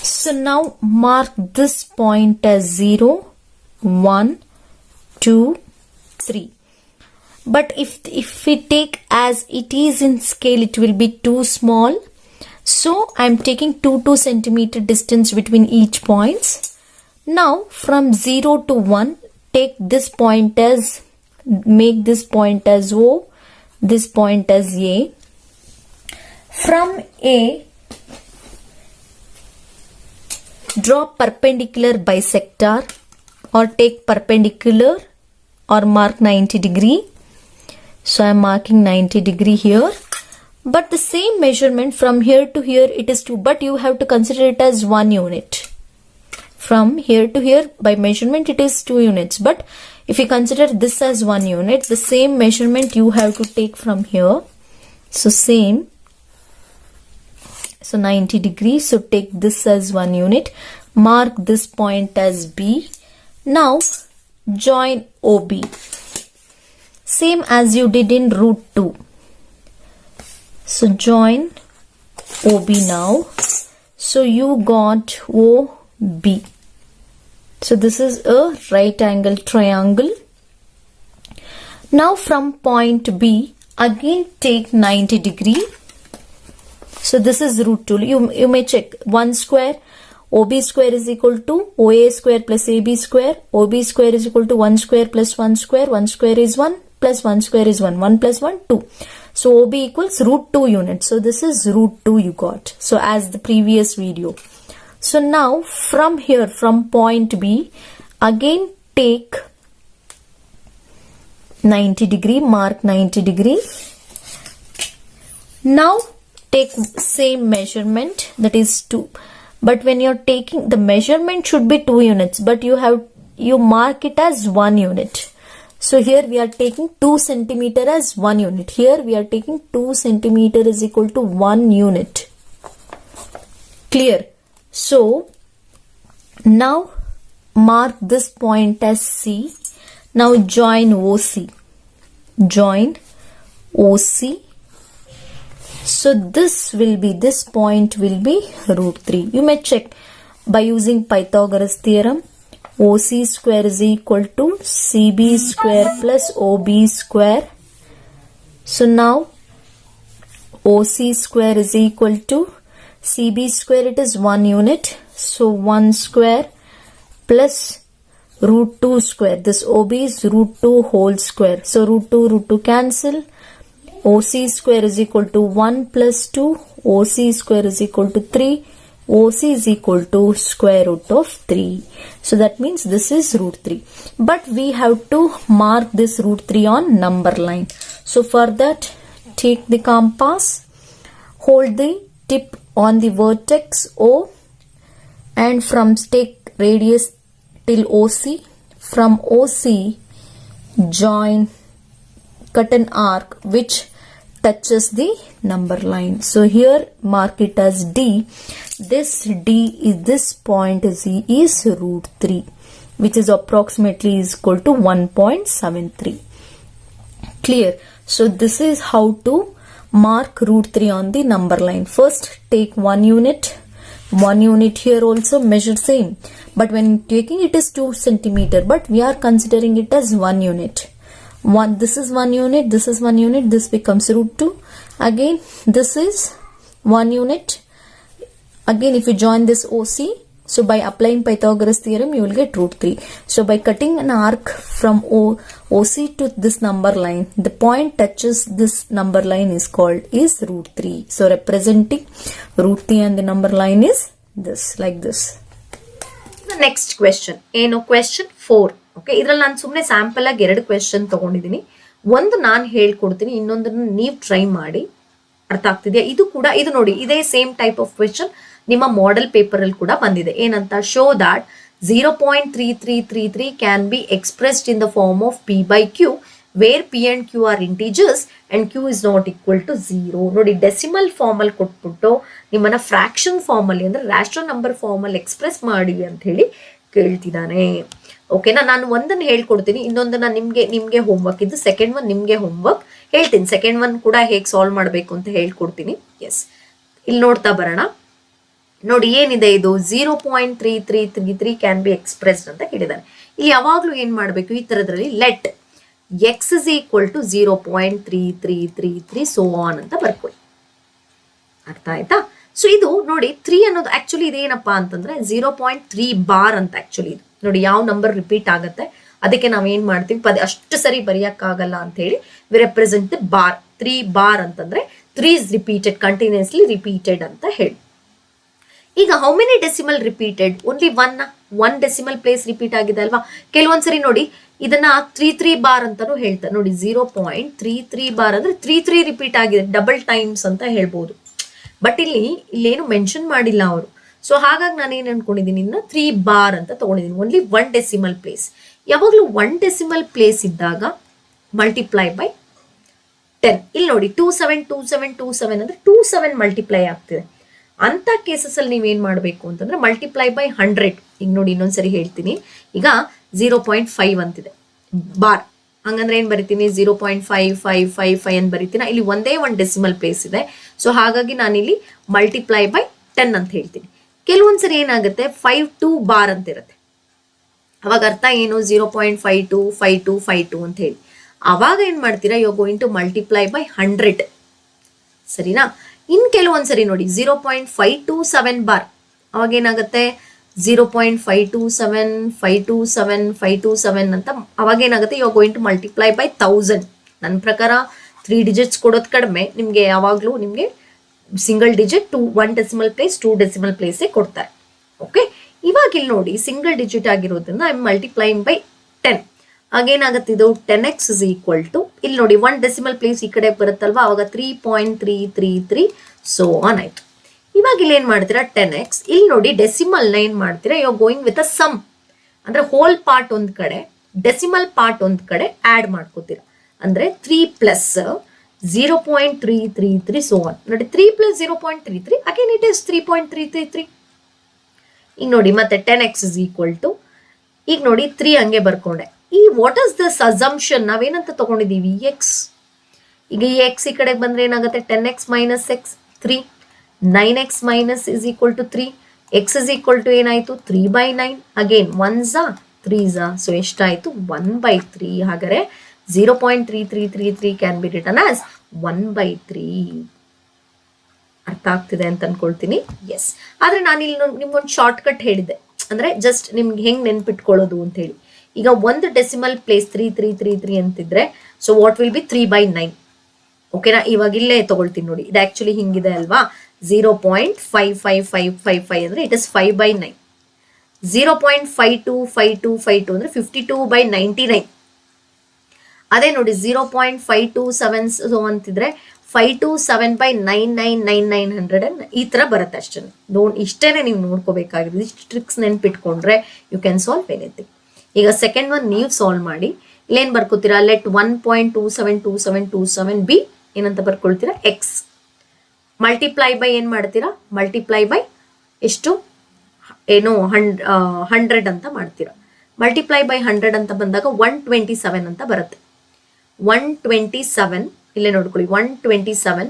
So now mark this point as 0, 1, 2, 3. But if we take as it is in scale, it will be too small. So I am taking 2 centimeter distance between each points. Now from 0 to 1, take this point as, make this point as O, this point as A. From A, draw perpendicular bisector or take perpendicular or mark 90 degree. So I am marking 90 degree here. But the same measurement from here to here it is 2, but you have to consider it as 1 unit. From here to here by measurement it is 2 units. But if you consider this as 1 unit, the same measurement you have to take from here. So same. So 90 degrees. So take this as 1 unit. Mark this point as B. Now join OB. Same as you did in root 2. So join OB now.
So you got OB. So this is a right angle triangle. Now from point B, again take 90 degree. So this is root 2. You may check 1 square. OB square is equal to OA square plus AB square. OB square is equal to 1 square plus 1 square. 1 square is 1 plus 1 square is 1. 1 plus 1, 2. So OB equals root 2 units. So this is root 2 you got. So as the previous video. So now from here, from point B, again take 90 degree, mark 90 degree. Now take same measurement, that is 2. But when you're taking, the measurement should be 2 units, but you mark it as 1 unit. So here we are taking 2 centimeter as 1 unit. Here we are taking 2 centimeter is equal to 1 unit. Clear? So now mark this point as C. Now join OC. Join OC. So this point will be root 3. You may check by using Pythagoras theorem. OC square is equal to CB square plus OB square. So now OC square is equal to CB square, it is 1 unit. So 1 square plus root 2 square. This OB is root 2 whole square. So root 2 cancel. OC square is equal to 1 plus 2. OC square is equal to 3. OC is equal to square root of 3. So that means this is root 3. But we have to mark this root 3 on number line. So for that, take the compass, hold the tip on the vertex O, and from take radius till OC. From OC, join, cut an arc which touches the number line. So here mark it as D. This D is, this point is root 3, which is approximately is equal to 1.73. Clear? So this is how to mark root 3 on the number line. First take 1 unit. 1 unit here also measure same. But when taking it is 2 centimeter, but we are considering it as 1 unit. This is 1 unit, this is 1 unit, this becomes root 2. Again, this is 1 unit. Again, if you join this OC, so by applying Pythagoras theorem, you will get root 3. So by cutting an arc from OC to this number line, the point touches this number line is called is root 3. So representing root 3 and the number line is this, like this.
The next question, question 4. Okay, ಇದ್ರಲ್ಲಿ ನಾನು ಸುಮ್ಮನೆ ಸ್ಯಾಂಪಲ್ ಆಗಿ 2 ಕ್ವೆಶ್ಚನ್ ತಗೊಂಡಿದ್ದೀನಿ. ಒಂದು ನಾನು ಹೇಳ್ಕೊಡ್ತೀನಿ, ಇನ್ನೊಂದನ್ನು ನೀವು ಟ್ರೈ ಮಾಡಿ. ಅರ್ಥ ಆಗ್ತಿದೆಯಾ? ಇದು ನೋಡಿ, ಇದೇ ಸೇಮ್ ಟೈಪ್ ಆಫ್ ಕ್ವೆಶ್ಚನ್ ನಿಮ್ಮ ಮಾಡೆಲ್ ಪೇಪರ್ ಅಲ್ಲಿ ಕೂಡ ಬಂದಿದೆ. ಏನಂತ? Show that 0.3333 can be expressed in the form of P by Q where P and Q are integers and Q is not equal to 0. ನೋಡಿ, ಡೆಸಿಮಲ್ ಫಾರ್ಮ್ ಅಲ್ಲಿ ಕೊಟ್ಬಿಟ್ಟು ನಿಮ್ಮನ್ನ ಫ್ರಾಕ್ಷನ್ ಫಾರ್ಮ್ ಅಲ್ಲಿ ಅಂದ್ರೆ ರ್ಯಾಷನಲ್ ನಂಬರ್ ಫಾರ್ಮ್ ಅಲ್ಲಿ ಎಕ್ಸ್ಪ್ರೆಸ್ ಮಾಡಿ ಅಂತ ಹೇಳಿ ಕೇಳ್ತಿದ್ದಾನೆ. ಓಕೆನಾ? ನಾನು ಒಂದನ್ನು ಹೇಳ್ಕೊಡ್ತೀನಿ, ಇನ್ನೊಂದನ್ನ ನಿಮ್ಗೆ ಹೋಮ್ವರ್ಕ್ ಇದ್ದು, ಸೆಕೆಂಡ್ ಒನ್ ನಿಮ್ಗೆ ಹೋಮ್ವರ್ಕ್ ಹೇಳ್ತೀನಿ. ಸೆಕೆಂಡ್ ಒನ್ ಕೂಡ ಹೇಗೆ ಸಾಲ್ವ್ ಮಾಡಬೇಕು ಅಂತ ಹೇಳ್ಕೊಡ್ತೀನಿ. ಎಸ್, ಇಲ್ಲಿ ನೋಡ್ತಾ ಬರೋಣ. ನೋಡಿ ಏನಿದೆ ಇದು, 0.3333 ಕ್ಯಾನ್ ಬಿ ಎಕ್ಸ್ಪ್ರೆಸ್ಡ್ ಅಂತ ಹೇಳಿದ್ದಾನೆ. ಇಲ್ಲಿ ಯಾವಾಗ್ಲೂ ಏನ್ ಮಾಡಬೇಕು, ಈ ತರದ್ರಲ್ಲಿ let x is equal to 0.3333 so on ಅಂತ ಬರ್ಕೊಳ್ಳಿ. ಅರ್ಥ ಆಯ್ತಾ? ಸೊ ಇದು ನೋಡಿ 3 ಅನ್ನೋದು ಆಕ್ಚುಲಿ ಇದೇನಪ್ಪಾ ಅಂತಂದ್ರೆ 0.3 ಬಾರ್ ಅಂತ. ಆಕ್ಚುಲಿ ಇದು ನೋಡಿ ಯಾವ ನಂಬರ್ ರಿಪೀಟ್ ಆಗುತ್ತೆ ಅದಕ್ಕೆ ನಾವ್ ಏನ್ ಮಾಡ್ತೀವಿ, ಅಷ್ಟು ಸರಿ ಬರೆಯಕ್ಕಾಗಲ್ಲ ಅಂತ ಹೇಳಿ we represent the bar. 3 bar ಅಂತಂದ್ರೆ 3 is repeated, continuously repeated ಅಂತ ಹೇಳಿ. ಈಗ how many decimal repeated? Only one decimal place repeat ಆಗಿದೆ ಅಲ್ವಾ? ಕೆಲವೊಂದ್ಸರಿ ನೋಡಿ ಇದನ್ನ 33 ಬಾರ್ ಅಂತಾನು ಹೇಳ್ತಾರೆ. ನೋಡಿ 0.33 ಬಾರ್ ಅಂದ್ರೆ 33 ರಿಪೀಟ್ ಆಗಿದೆ, ಡಬಲ್ ಟೈಮ್ಸ್ ಅಂತ ಹೇಳ್ಬೋದು. ಬಟ್ ಇಲ್ಲೇನು ಮೆನ್ಷನ್ ಮಾಡಿಲ್ಲ ಅವರು. ಸೊ ಹಾಗಾಗಿ ನಾನು ಏನ್ ಅನ್ಕೊಂಡಿದ್ದೀನಿ, ಇನ್ನ 3 ಬಾರ್ ಅಂತ ತಗೊಂಡಿದ್ದೀನಿ. Only 1 decimal place. ಯಾವಾಗ್ಲೂ 1 ಡೆಸಿಮಲ್ ಪ್ಲೇಸ್ ಇದ್ದಾಗ ಮಲ್ಟಿಪ್ಲೈ ಬೈ 10. ಇಲ್ಲಿ ನೋಡಿ 272727 ಅಂದ್ರೆ 27 ಮಲ್ಟಿಪ್ಲೈ ಆಗ್ತಿದೆ. ಅಂತ ಕೇಸಸ್ ಅಲ್ಲಿ ನೀವೇನ್ ಮಾಡ್ಬೇಕು ಅಂತಂದ್ರೆ ಮಲ್ಟಿಪ್ಲೈ ಬೈ 100. ಈಗ ನೋಡಿ ಇನ್ನೊಂದ್ಸರಿ ಹೇಳ್ತೀನಿ. ಈಗ 0.5 ಅಂತಿದೆ ಬಾರ್, ಹಂಗಂದ್ರೆ ಏನ್ ಬರಿತೀನಿ, 0.5555 ಅಂತ ಬರಿತೀನಿ. ಇಲ್ಲಿ ಒಂದೇ 1 ಡೆಸಿಮಲ್ ಪ್ಲೇಸ್ ಇದೆ. ಸೊ ಹಾಗಾಗಿ ನಾನಿಲ್ಲಿ ಮಲ್ಟಿಪ್ಲೈ ಬೈ 10 ಅಂತ ಹೇಳ್ತೀನಿ. ಕೆಲವೊಂದ್ಸರಿ ಏನಾಗುತ್ತೆ 52 ಬಾರ್ ಅಂತ ಇರುತ್ತೆ. ಅವಾಗ ಅರ್ಥ ಏನು, 0.525252 ಅಂತ ಹೇಳಿ. ಅವಾಗ ಏನ್ ಮಾಡ್ತೀರಾ, you are going to multiply by 100. ಸರಿನಾ? ಇನ್ ಕೆಲವೊಂದ್ಸರಿ ನೋಡಿ 0.527 ಬಾರ್, ಅವಾಗ ಏನಾಗುತ್ತೆ 0.527 ಅಂತ. ಅವಾಗ ಏನಾಗುತ್ತೆ, you are going to multiply by 1000. ನನ್ನ ಪ್ರಕಾರ 3 ಡಿಜಿಟ್ಸ್ ಕೊಡೋದು ಕಡಿಮೆ, ನಿಮ್ಗೆ ಯಾವಾಗ್ಲೂ ನಿಮ್ಗೆ single digit 1 decimal place 2 decimal ಪ್ಲೇಸೇ ಕೊಡ್ತಾರೆ. ಓಕೆ, ಇವಾಗ ಇಲ್ಲಿ ನೋಡಿ ಸಿಂಗಲ್ ಡಿಜಿಟ್ ಆಗಿರೋದ್ರಿಂದ ಐ ಮಲ್ಟಿಪ್ಲೈಯಿಂಗ್ ಬೈ 10. ಆಗೇನಾಗುತ್ತೆ, ಇದು 10x ಇಸ್ ಈಕ್ವಲ್ ಟು, ಇಲ್ಲಿ ನೋಡಿ 1 ಡೆಸಿಮಲ್ ಪ್ಲೇಸ್ ಈ ಕಡೆ ಬರುತ್ತಲ್ವಾ, ಅವಾಗ 3.333 ಸೋ ಆನ್ ಆಯ್ತು. ಇವಾಗ ಇಲ್ಲಿ ಏನ್ ಮಾಡ್ತೀರಾ, 10x, ಇಲ್ಲಿ ನೋಡಿ ಡೆಸಿಮಲ್ ನ ಏನ್ ಮಾಡ್ತೀರಾ, you are going with a sum, ಅಂದ್ರೆ ಹೋಲ್ ಪಾರ್ಟ್ ಒಂದ್ ಕಡೆ, ಡೆಸಿಮಲ್ ಪಾರ್ಟ್ ಒಂದ್ ಕಡೆ ಆಡ್ ಮಾಡ್ಕೋತೀರಾ. ಅಂದ್ರೆ 3 ಪ್ಲಸ್ 0.333 ಸೋ ಆನ್. ನೋಡಿ 3 ಪ್ಲಸ್ 0.33 ಅಗೇನ್ ಇಟ್ ಇಸ್ 3.333. ಈಗ ನೋಡಿ ಮತ್ತೆ 10x ಇಸ್ ಈಕ್ವಲ್ ಟು, ಈಗ ನೋಡಿ 3 ಹಂಗೆ ಬರ್ಕೊಂಡೆ. ಈ ವಾಟ್ ಇಸ್ ದಿಸ್ ಅಸಂಪ್ಷನ್, ನಾವೇನಂತ ತಗೊಂಡಿದೀವಿ, ಎಕ್ಸ್. ಈಗ ಈ ಎಕ್ಸ್ ಈ ಕಡೆಗೆ ಬಂದ್ರೆ ಏನಾಗುತ್ತೆ, 10x minus x 3, 9x minus is equal to 3, x is equal to ಏನಾಯ್ತು 3/9. ಅಗೇನ್ 1s 3s, ಸೊ ಎಷ್ಟಾಯ್ತು 1/3. ಹಾಗಾದ್ರೆ 0.3333 ಕ್ಯಾನ್ ಬಿ ರಿಟನ್ ಆಸ್ 1/3. ಅರ್ಥ ಆಗ್ತಿದೆ ಅಂತ ಅನ್ಕೊಳ್ತೀನಿ. ಎಸ್, ಆದ್ರೆ ನಾನು ಇಲ್ಲಿ ನಿಮ್ಗೊಂದು ಶಾರ್ಟ್ ಕಟ್ ಹೇಳಿದ್ದೆ, ಅಂದ್ರೆ ಜಸ್ಟ್ ನಿಮ್ಗೆ ಹೆಂಗ್ ನೆನ್ಪಿಟ್ಕೊಳ್ಳೋದು ಅಂತ ಹೇಳಿ. ಈಗ ಒಂದು ಡೆಸಿಮಲ್ ಪ್ಲೇಸ್ 3333 ಅಂತಿದ್ರೆ, ಸೊ ವಾಟ್ ವಿಲ್ ಬಿ 3/9. ಓಕೆನಾ? ಇವಾಗ ಇಲ್ಲೇ ತಗೊಳ್ತೀನಿ ನೋಡಿ, ಇದು ಆಕ್ಚುಲಿ ಹಿಂಗಿದೆ ಅಲ್ವಾ, 0.55555 ಅಂದ್ರೆ ಇಟ್ ಇಸ್ 5/9. 0.525252 ಅಂದ್ರೆ 52/99. ಅದೇ ನೋಡಿ 0.527 ಅಂತಿದ್ರೆ 527/999900 ಈ ತರ ಬರುತ್ತೆ ಅಷ್ಟೇ. ಇಷ್ಟೇನೆ ನೀವು ನೋಡ್ಕೋಬೇಕಾಗಿದೆ. ಇಷ್ಟು ಟ್ರಿಕ್ಸ್ ನೆನ್ಪಿಟ್ಕೊಂಡ್ರೆ ಯು ಕ್ಯಾನ್ ಸಾಲ್ವ್ ಎನಿಥಿಂಗ್. ಈಗ ಸೆಕೆಂಡ್ ಒನ್ ನೀವು ಸಾಲ್ವ್ ಮಾಡಿ. ಇಲ್ಲೇನ್ ಬರ್ಕೋತೀರಾ, ಲೆಟ್ 1.272727 ಬಿ ಏನಂತ ಬರ್ಕೊಳ್ತೀರಾ, ಎಕ್ಸ್. ಮಲ್ಟಿಪ್ಲೈ ಬೈ ಏನ್ ಮಾಡ್ತೀರಾ, ಮಲ್ಟಿಪ್ಲೈ ಬೈ ಎಷ್ಟು, ಏನೋ 100 ಅಂತ ಮಾಡ್ತೀರಾ. ಮಲ್ಟಿಪ್ಲೈ ಬೈ 100 ಅಂತ ಬಂದಾಗ 127 ಅಂತ ಬರುತ್ತೆ. 127 ಇಲ್ಲೇ ನೋಡ್ಕೊಳ್ಳಿ, 127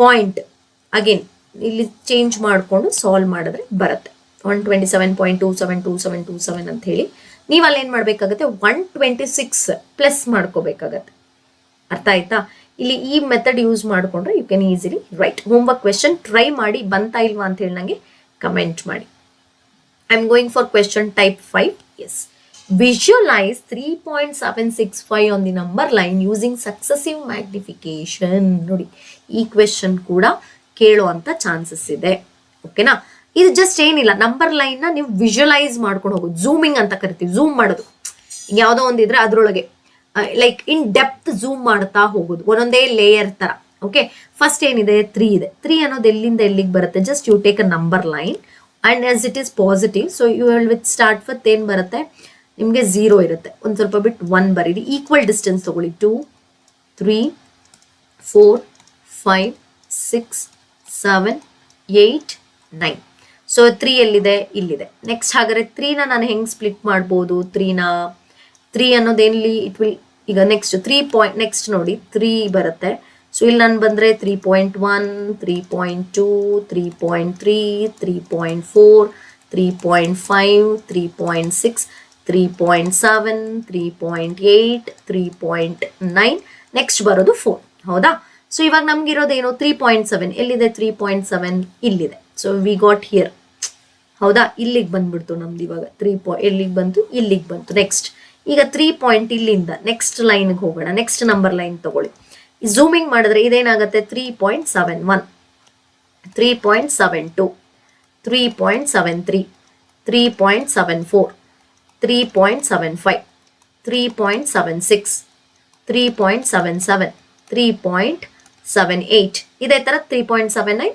ಪಾಯಿಂಟ್, ಅಗೇನ್ ಇಲ್ಲಿ ಚೇಂಜ್ ಮಾಡಿಕೊಂಡು ಸಾಲ್ವ್ ಮಾಡಿದ್ರೆ ಬರುತ್ತೆ 127.272727 ಅಂತ ಹೇಳಿ. ನೀವು ಅಲ್ಲಿ ಏನ್ ಮಾಡ್ಬೇಕಾಗತ್ತೆ, 126 ಪ್ಲಸ್ ಮಾಡ್ಕೋಬೇಕಾಗತ್ತೆ. ಅರ್ಥ ಆಯ್ತಾ? ಇಲ್ಲಿ ಈ ಮೆಥಡ್ ಯೂಸ್ ಮಾಡಿಕೊಂಡ್ರೆ you can easily write. Homework question try ಮಾಡಿ, ಬಂತಾ ಇಲ್ವಾ ಅಂತ ಹೇಳಿ ನಂಗೆ ಕಮೆಂಟ್ ಮಾಡಿ. I am going for question type 5. Yes, visualize 3.765 on the number line using successive magnification. ನೋಡಿ, ಈ ಕ್ವೆಶನ್ ಕೂಡ ಕೇಳುವಂತ ಚಾನ್ಸಸ್ ಇದೆ. ಓಕೆನಾ? ಇದು ಜಸ್ಟ್ ಏನಿಲ್ಲ, ನಂಬರ್ ಲೈನ್ ನ ನೀವು ವಿಜುವಲೈಸ್ ಮಾಡ್ಕೊಂಡು ಹೋಗೋದು, ಝೂಮಿಂಗ್ ಅಂತ ಕರಿತೀವಿ. ಝೂಮ್ ಮಾಡೋದು, ಯಾವುದೋ ಒಂದಿದ್ರೆ ಅದ್ರೊಳಗೆ ಲೈಕ್ ಇನ್ ಡೆಪ್ತ್ ಝೂಮ್ ಮಾಡ್ತಾ ಹೋಗೋದು, ಒಂದೊಂದೇ ಲೇಯರ್ ತರ. ಓಕೆ, ಫಸ್ಟ್ ಏನಿದೆ, 3 ಇದೆ. 3 ಅನ್ನೋದು ಎಲ್ಲಿಂದ ಎಲ್ಲಿಗೆ ಬರುತ್ತೆ, just you take a number line and as it is positive, so you will with start with ಏನ್ ಬರುತ್ತೆ ನಿಮ್ಗೆ 0 ಇರುತ್ತೆ. ಒಂದ್ ಸ್ವಲ್ಪ ಬಿಟ್ಟು 1 ಬರೀರಿ. ಈಕ್ವಲ್ ಡಿಸ್ಟೆನ್ಸ್ ತಗೊಳ್ಳಿ, 2 3 4 5 6 7 8 9. ಸೊ 3 ಎಲ್ಲಿದೆ, ಇಲ್ಲಿದೆ. ನೆಕ್ಸ್ಟ್ ಹಾಗಾದ್ರೆ 3 ನಾನು ಹೆಂಗ್ ಸ್ಪ್ಲಿಟ್ ಮಾಡ್ಬೋದು, 3 ಅನ್ನೋದೇನಲ್ಲಿ ಇಟ್ ವಿಲ್, ಈಗ ನೆಕ್ಸ್ಟ್ 3 ಪಾಯಿಂಟ್, ನೆಕ್ಸ್ಟ್ ನೋಡಿ 3 ಬರುತ್ತೆ. ಸೊ ಇಲ್ಲಿ ನಾನು ಬಂದ್ರೆ 3.1 3.2 3.3 3.4 3.5 3.6 3.7 3.8 3.9, ನೆಕ್ಸ್ಟ್ ಬರೋದು 4. ಹೌದಾ? ಸೊ ಇವಾಗ ನಮ್ಗಿರೋದೇನು 3.7. ಎಲ್ಲಿದೆ 3.7? ಇಲ್ಲಿದೆ. So we got here. ಹೌದಾ? ಇಲ್ಲಿಗೆ ಬಂದ್ಬಿಡ್ತು ನಮ್ದು. ಇವಾಗ 3 ಎಲ್ಲಿಗೆ ಬಂತು, ಇಲ್ಲಿಗೆ ಬಂತು. ನೆಕ್ಸ್ಟ್ ಈಗ 3 ಪಾಯಿಂಟ್ ಇಲ್ಲಿಂದ ನೆಕ್ಸ್ಟ್ ಲೈನ್ಗೆ ಹೋಗೋಣ. ನೆಕ್ಸ್ಟ್ ನಂಬರ್ ಲೈನ್ ತಗೊಳ್ಳಿ. ಝೂಮಿಂಗ್ ಮಾಡಿದ್ರೆ ಇದೇನಾಗುತ್ತೆ, 3.71 3.72 3.73 3.74 3.75 3.76 3.77 3.78 ಇದೇ ತರ 3.79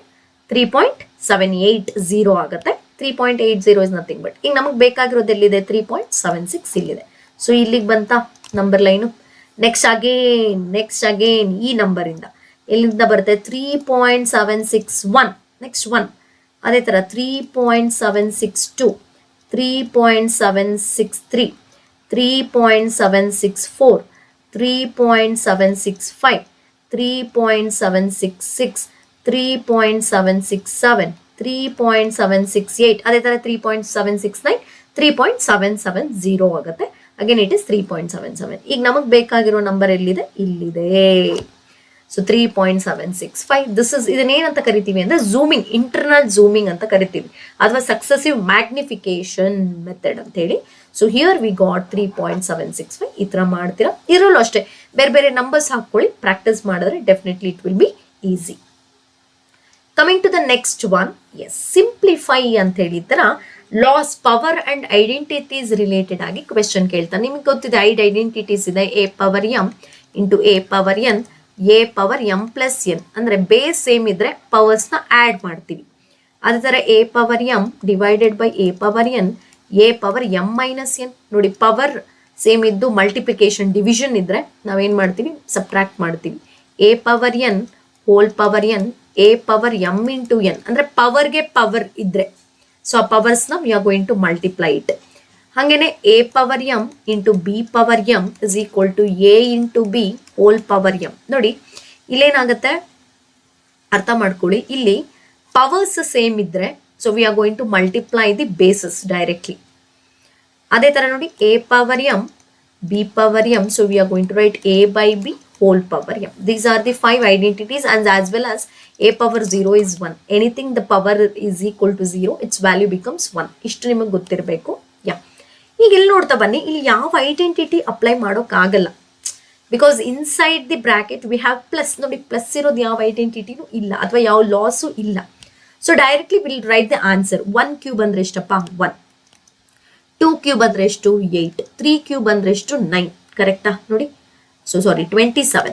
3.780 ಆಗುತ್ತೆ. 3.80 ಇಸ್ ನಥಿಂಗ್ ಬಟ್, ಈಗ ನಮಗೆ ಬೇಕಾಗಿರೋದು ಎಲ್ಲಿದೆ, 3.76 ಇಲ್ಲಿದೆ. ಸೊ ಇಲ್ಲಿಗೆ ಬಂತ ನಂಬರ್ ಲೈನು. ನೆಕ್ಸ್ಟ್ ಅಗೇನ್ ಈ ನಂಬರ್ ಇಂದ ಎಲ್ಲಿಂದ ಬರುತ್ತೆ, 3.761 ನೆಕ್ಸ್ಟ್ 1. ಅದೇ ತರ 3.762 3.763 3.764 3.765 3.766 3.767 3.768. ಅದೇ ತರ 3.769, 3.770 ಆಗುತ್ತೆ. Again it is 3.77. ಈಗ ನಮಗೆ ಬೇಕಾಗಿರೋ ನಂಬರ್ ಎಲ್ಲಿದೆ? ಇಲ್ಲಿದೆ. ಸೊ 3.765. ಇದನ್ನೇನಂತ ಕರಿತೀವಿ ಅಂದ್ರೆ ಝೂಮಿಂಗ್, ಇಂಟರ್ನಲ್ ಝೂಮಿಂಗ್ ಅಂತ ಕರಿತೀವಿ, ಅಥವಾ ಸಕ್ಸೆಸಿವ್ ಮ್ಯಾಗ್ನಿಫಿಕೇಶನ್ ಮೆಥಡ್ ಅಂತ ಹೇಳಿ. So here we got 3.765. ಈ ತರ ಮಾಡ್ತೀರಾ. ಇದರಲ್ಲೂ ಅಷ್ಟೇ ಬೇರೆ ಬೇರೆ ನಂಬರ್ಸ್ ಹಾಕೊಳ್ಳಿ, ಪ್ರಾಕ್ಟೀಸ್ ಮಾಡಿದ್ರೆ definitely it will be easy. Coming to the next one, yes, simplify ಅಂತ ಹೇಳಿದ್ರ laws, power and identities related ಆಗಿ ಕ್ವೆಶನ್ ಕೇಳ್ತಾನೆ. ನಿಮ್ಗೆ ಗೊತ್ತಿದೆ 5 ಐಡೆಂಟಿಟೀಸ್ ಇದೆ. a power m into a power n, a power m plus n. ಅಂದ್ರೆ ಬೇಸ್ ಸೇಮ್ ಇದ್ರೆ ಪವರ್ಸ್ ನ ಆಡ್ ಮಾಡ್ತೀವಿ. ಅದೇ ತರ a power m divided by a power n, a power m minus n. ನೋಡಿ, ಪವರ್ ಸೇಮ್ ಇದ್ದು ಮಲ್ಟಿಪ್ಲಿಕೇಶನ್ ಡಿವಿಷನ್ ಇದ್ರೆ ನಾವೇನ್ ಮಾಡ್ತೀವಿ? ಸಬ್ಟ್ರಾಕ್ಟ್ ಮಾಡ್ತೀವಿ. a power n whole power n, a power m into n. ಅಂದ್ರೆ ಪವರ್ಗೆ ಪವರ್ ಇದ್ರೆ ಸೊ ಆ ಪವರ್ಸ್ ನ we are going to multiply it. ಹಾಗೇನೆ a power m into b power m is equal to a into b whole power m. ನೋಡಿ ಇಲ್ಲೇನಾಗುತ್ತೆ ಅರ್ಥ ಮಾಡ್ಕೊಳ್ಳಿ. ಇಲ್ಲಿ ಪವರ್ಸ್ ಸೇಮ್ ಇದ್ರೆ so we are going to multiply the bases directly. ಅದೇ ತರ ನೋಡಿ, a power m b power m, so we are going to write a by b whole power m. These are the 5 identities, and as well as a power 0 is 1. Anything the power is equal to 0, its value becomes 1. ಇಷ್ಟು ನಿಮಗೆ ಗೊತ್ತಿರಬೇಕು. ಈಗ ಇಲ್ಲಿ ನೋಡ್ತಾ ಬನ್ನಿ, ಇಲ್ಲಿ ಯಾವ ಐಡೆಂಟಿಟಿ ಅಪ್ಲೈ ಮಾಡೋಕ್ಕಾಗಲ್ಲ. Because inside the bracket we have plus. ನೋಡಿ, ಪ್ಲಸ್ ಇರೋದು ಯಾವ ಐಡೆಂಟಿಟಿನೂ ಇಲ್ಲ, ಅಥವಾ ಯಾವ ಲಾಸು ಇಲ್ಲ. So directly will write the answer. 1 cube ಅಂದ್ರೆ ಎಷ್ಟಪ್ಪ? 1. 2 ಕ್ಯೂಬ್ ಅಂದ್ರೆ ಎಷ್ಟು? 8. 3 ಕ್ಯೂಬ್ ಅಂದ್ರೆ ಎಷ್ಟು? 9. ಕರೆಕ್ಟಾ? ನೋಡಿ, so sorry 27.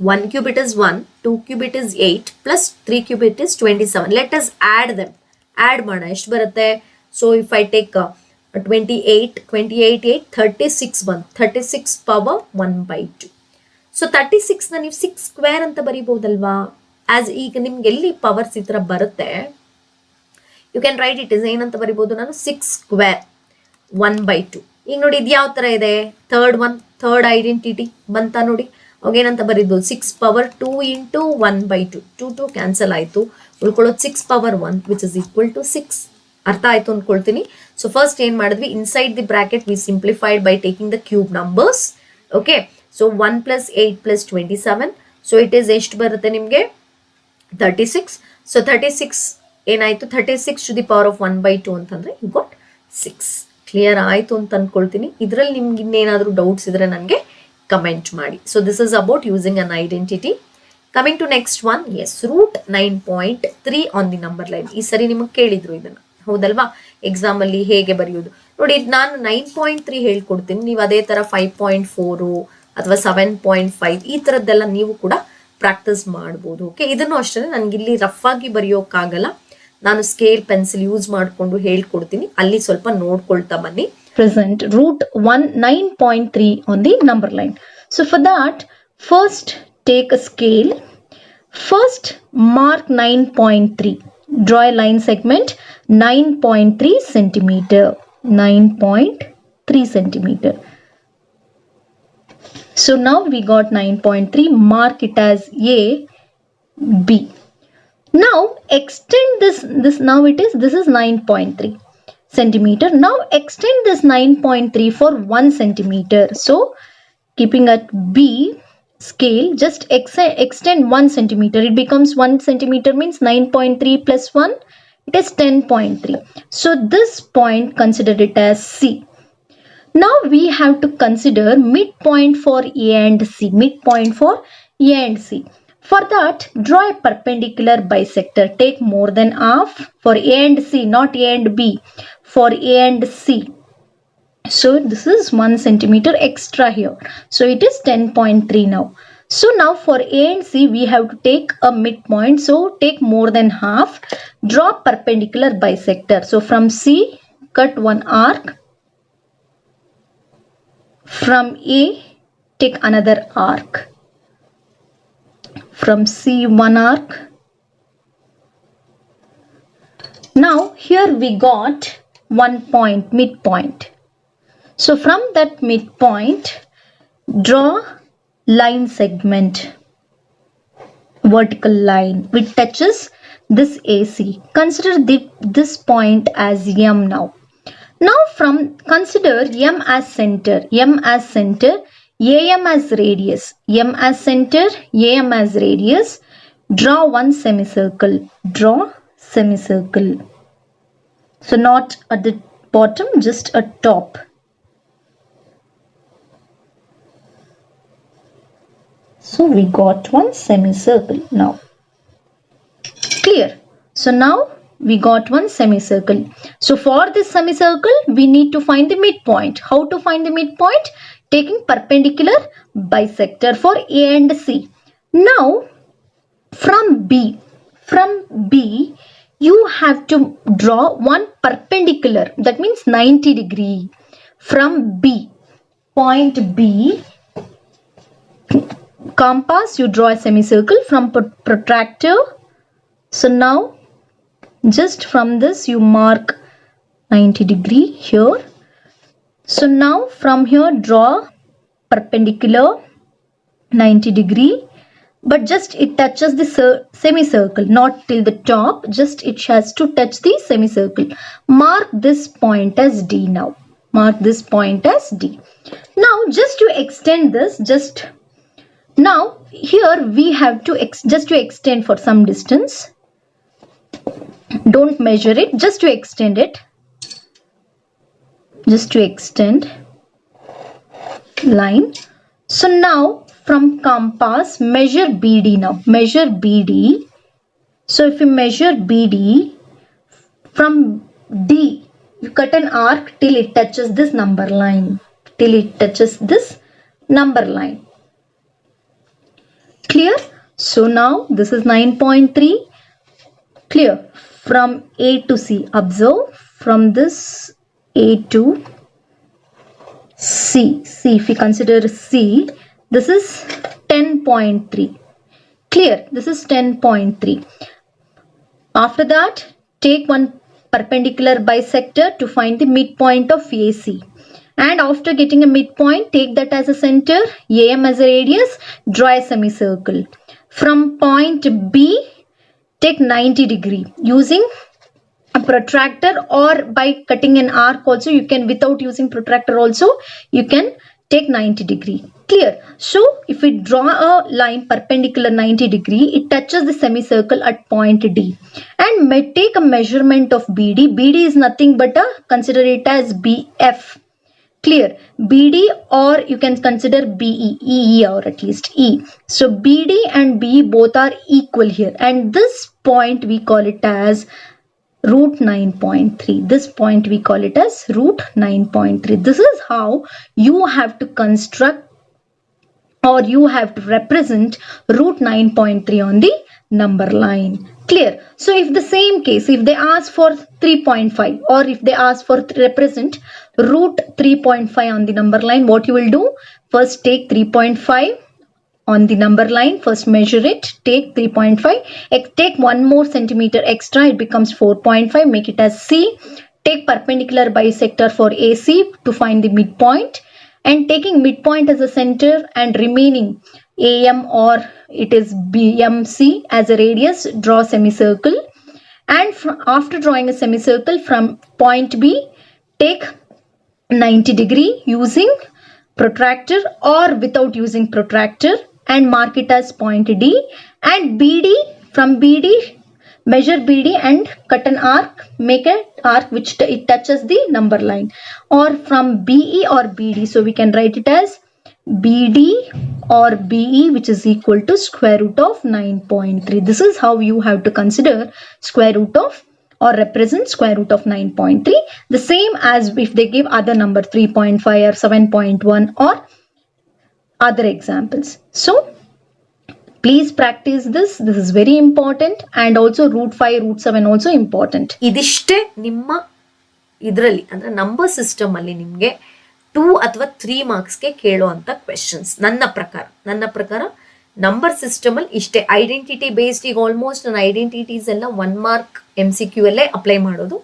1 cube it is 1, 2 cube it is 8, plus 3 cube it is 27. Let us add them. Add ಮಾಡೋಣ. ಎಷ್ಟು ಬರುತ್ತೆ? So if I take 28, 8, 36 1. 36 power 1 by 2. So 36 ನ ನೀವು 6 ಸ್ಕ್ವೇರ್ ಅಂತ ಬರೀಬಹುದಲ್ವಾ? ಆಸ್ ಈಗ ನಿಮ್ಗೆ ಎಲ್ಲಿ ಪವರ್ಸ್ ಈ ತರ ಬರುತ್ತೆ, you can write it is ಏನಂತ ಬರೀಬಹುದು ನಾನು? 6 ಸ್ಕ್ವೇರ್ 1 by 2. ಈಗ ನೋಡಿ, ಇದು ಯಾವ ತರ ಇದೆ? ಥರ್ಡ್ ಐಡೆಂಟಿಟಿ ಬಂತ ನೋಡಿ. ಅವಾಗೇನಂತ ಬರೀಬಹುದು? 6 ಪವರ್ 2 ಇಂಟು 1 by 2. 2 ಕ್ಯಾನ್ಸಲ್ ಆಯ್ತು, ಉಳ್ಕೊಳ್ಳೋದು 6 power 1 which is equal to 6. ಅರ್ಥ ಆಯ್ತು ಅನ್ಕೊಳ್ತೀನಿ. ಸೊ ಫಸ್ಟ್ ಏನ್ ಮಾಡಿದ್ವಿ? Inside the bracket we simplified by taking the cube numbers. Okay, so 1 plus 8 plus 27. So it is ಎಷ್ಟು ಬರುತ್ತೆ ನಿಮಗೆ? 36. ಸೊ 36 ಏನಾಯ್ತು? 36 to the power of 1 by 2 ಅಂತಂದ್ರೆ ಯು ಗಾಟ್ 6. ಕ್ಲಿಯರ್ ಆಯ್ತು ಅಂತ ಅನ್ಕೊಳ್ತೀನಿ. ಇದರಲ್ಲಿ ನಿಮ್ಗೆ ಇನ್ನೇನಾದ್ರೂ ಡೌಟ್ಸ್ ಇದ್ರೆ ನನಗೆ ಕಮೆಂಟ್ ಮಾಡಿ. So this is about using an identity. Coming to next one, yes, root 9.3 on the number line. ಈ ಸರಿ ನಿಮಗೆ ಕೇಳಿದ್ರು ಇದನ್ನ, ಹೌದಲ್ವಾ? ಎಕ್ಸಾಮ್ ಅಲ್ಲಿ ಹೇಗೆ ಬರೆಯೋದು ನೋಡಿ. ನಾನು 9.3 ಹೇಳ್ಕೊಡ್ತೀನಿ, ನೀವು ಅದೇ ತರ 5.4 ಅಥವಾ 7.5 ಈ ತರದ್ದೆಲ್ಲ ನೀವು ಕೂಡ ಪ್ರಾಕ್ಟೀಸ್ ಮಾಡ್ಬೋದು. ಓಕೆ, ಇದನ್ನು ಅಷ್ಟೇ ನನಗಿಲ್ಲಿ ರಫ್ ಆಗಿ ಬರೆಯೋಕ್ಕಾಗಲ್ಲ. ನಾನು ಸ್ಕೇಲ್ ಪೆನ್ಸಿಲ್ ಯೂಸ್ ಮಾಡಿಕೊಂಡು ಹೇಳ್ಕೊಡ್ತೀನಿ, ಅಲ್ಲಿ ಸ್ವಲ್ಪ ನೋಡ್ಕೊಳ್ತಾ ಬನ್ನಿ.
Present root 9.3 on the number line. So for that, first take a scale. First mark 9.3. Draw a line segment 9.3 centimeter. 9.3 centimeter. So now we got 9.3. Mark it as A, B. Now extend this now this is 9.3 centimeter. Now extend this 9.3 for 1 centimeter. So keeping at B scale, just extend 1 centimeter. It becomes 1 centimeter means 9.3 plus 1, it is 10.3. So this point, consider it as C. Now we have to consider midpoint for A and C. Midpoint for A and C. For that, draw a perpendicular bisector. Take more than half for A and C, not A and B. For A and C. So this is 1 centimeter extra here. So it is 10.3 now. So now for A and C, we have to take a midpoint. So take more than half. Draw perpendicular bisector. So from C, cut one arc. From A, take another arc. From C, one arc. Now here we got 1 point, midpoint. So from that midpoint, draw line segment, vertical line which touches
this AC. Consider this point as M now. Now consider M as center, AM as radius, M as center, AM as radius. Draw one semicircle. So not at the bottom, just a top. So we got one semicircle now. Clear? So now we got one semicircle. So for this semicircle, we need to find the midpoint. How to find the midpoint? Taking perpendicular bisector for A and C. Now from B, you have to draw one perpendicular. That means 90 degree. From B, point B, compass, you draw a semicircle from protractor. So now just from this you mark 90 degree here. So now from here draw perpendicular 90 degree, but just it touches the semicircle, not till the top, just it has to touch the semicircle. Mark this point as D now. Mark this point as D. Now just to extend this, now here we have to just to extend for some distance. Don't measure it, just to extend it. Just to extend line. So now from compass measure BD now. Measure BD. So if you measure BD from D, you cut an arc till it touches this number line. Clear? So now this is 9.3. Clear? From A to C. Observe from this A to C. If we consider C, this is 10.3. Clear? This is 10.3. After that, take one perpendicular bisector to find the midpoint of AC. And after getting a midpoint, take that as a center, AM as a radius, draw a semicircle. From point B, take 90 degree using a protractor, or by cutting an arc also you can, without using protractor also you can take 90 degree. Clear? So if we draw a line perpendicular 90 degree, it touches the semicircle at point D, and may take a measurement of BD. BD is nothing but consider it as BF. Clear? BD, or you can consider BE, EE, or at least E. So BD and BE both are equal here, and this point we call it as root 9.3. This point we call it as root 9.3. This is how you have to construct, or you have to represent root 9.3 on the number line. Clear? So if the same case, if they ask for 3.5, or if they ask for represent root 3.5 on the number line, what you will do? First take 3.5 on the number line, first measure it, take 3.5, take 1 more centimeter extra, it becomes 4.5, make it as C. Take perpendicular bisector for AC to find the midpoint, and taking midpoint as a center and remaining AM, or it is BMC as a radius, draw semicircle. And after drawing a semicircle from point B, take 90 degree using protractor or without using protractor, and mark it as point D. And BD, from BD measure BD and cut an arc, make an arc which it touches the number line, or from BE or BD, so we can write it as BD or BE, which is equal to square root of 9.3. This is how you have to consider square root of, or represent square root of 9.3. The same as if they give other number 3.5 or 7.1 or other examples. So please practice this. This is very important, and also root 5, root 7 also important.
ಇದಿಷ್ಟೇ ನಿಮ್ಮ ಇದರಲ್ಲಿ ಅಂದ್ರೆ ನಂಬರ್ ಸಿಸ್ಟಮ್ ಅಲ್ಲಿ ನಿಮಗೆ 2 ಅಥವಾ 3 ಮಾರ್ಕ್ಸ್ಗೆ ಕೇಳುವಂತ ಕ್ವೆಶನ್ಸ್. ನನ್ನ ಪ್ರಕಾರ ನಂಬರ್ ಸಿಸ್ಟಮ್ ಅಲ್ಲಿ ಇಷ್ಟೇ. ಐಡೆಂಟಿಟಿ ಬೇಸ್ಡ್, ಈಗ ಆಲ್ಮೋಸ್ಟ್ ನನ್ನ ಐಡೆಂಟಿಟೀಸ್ ಎಲ್ಲ 1 ಮಾರ್ಕ್ MCQ ಅಲ್ಲೇ ಅಪ್ಲೈ ಮಾಡೋದು.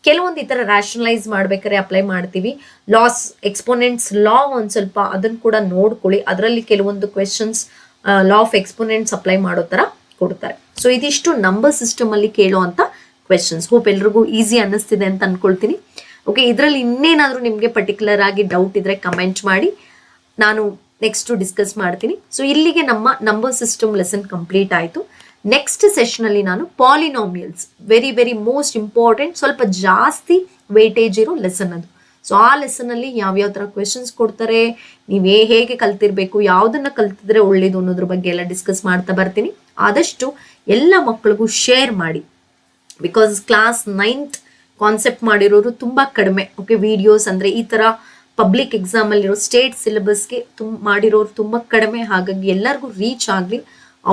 ಕೆಲವೊಂದು ಈ ತರ ರ್ಯಾಷನಲೈಸ್ ಮಾಡ್ಬೇಕಾದ್ರೆ ಅಪ್ಲೈ ಮಾಡ್ತೀವಿ. ಲಾಸ್ ಎಕ್ಸ್ಪೋನೆಂಟ್ಸ್ ಲಾ ಒಂದ್ ಸ್ವಲ್ಪ ಅದನ್ನ ಕೂಡ ನೋಡ್ಕೊಳ್ಳಿ. ಅದರಲ್ಲಿ ಕೆಲವೊಂದು questions law of exponents apply ಮಾಡೋ ತರ ಕೊಡ್ತಾರೆ. ಸೊ ಇದಿಷ್ಟು ನಂಬರ್ ಸಿಸ್ಟಮ್ ಅಲ್ಲಿ ಕೇಳುವಂತ ಕ್ವೆಶನ್ಸ್. ಹೋಪ್ ಎಲ್ರಿಗೂ ಈಸಿ ಅನ್ನಿಸ್ತಿದೆ ಅಂತ ಅನ್ಕೊಳ್ತೀನಿ. ಓಕೆ, ಇದರಲ್ಲಿ ಇನ್ನೇನಾದ್ರೂ ನಿಮಗೆ ಪರ್ಟಿಕ್ಯುಲರ್ ಆಗಿ ಡೌಟ್ ಇದ್ರೆ ಕಮೆಂಟ್ ಮಾಡಿ, ನಾನು ನೆಕ್ಸ್ಟ್ ಡಿಸ್ಕಸ್ ಮಾಡ್ತೀನಿ. ಸೊ ಇಲ್ಲಿಗೆ ನಮ್ಮ ನಂಬರ್ ಸಿಸ್ಟಮ್ ಲೆಸನ್ ಕಂಪ್ಲೀಟ್ ಆಯಿತು. ನೆಕ್ಸ್ಟ್ ಸೆಷನ್ ಅಲ್ಲಿ ನಾನು polynomials, very very most important, ಸ್ವಲ್ಪ ಜಾಸ್ತಿ ವೇಟೇಜ್ ಇರೋ ಲೆಸನ್ ಅದು. ಸೊ ಆ ಲೆಸನ್ ಅಲ್ಲಿ ಯಾವ್ಯಾವ ತರ ಕ್ವೆಶನ್ಸ್ ಕೊಡ್ತಾರೆ, ನೀವೇ ಹೇಗೆ ಕಲ್ತಿರ್ಬೇಕು, ಯಾವ್ದನ್ನ ಕಲ್ತಿದ್ರೆ ಒಳ್ಳೇದು ಅನ್ನೋದ್ರ ಬಗ್ಗೆ ಎಲ್ಲ ಡಿಸ್ಕಸ್ ಮಾಡ್ತಾ ಬರ್ತೀನಿ. ಆದಷ್ಟು ಎಲ್ಲ ಮಕ್ಕಳಿಗೂ ಶೇರ್ ಮಾಡಿ, ಬಿಕಾಸ್ ಕ್ಲಾಸ್ 9th ಕಾನ್ಸೆಪ್ಟ್ ಮಾಡಿರೋರು ತುಂಬಾ ಕಡಿಮೆ. ಓಕೆ, ವಿಡಿಯೋಸ್ ಅಂದ್ರೆ ಈ ತರ ಪಬ್ಲಿಕ್ ಎಕ್ಸಾಮ್ ಅಲ್ಲಿರೋ ಸ್ಟೇಟ್ ಸಿಲೆಬಸ್ಗೆ ಮಾಡಿರೋರು ತುಂಬಾ ಕಡಿಮೆ. ಹಾಗಾಗಿ ಎಲ್ಲರಿಗೂ ರೀಚ್ ಆಗಲಿ,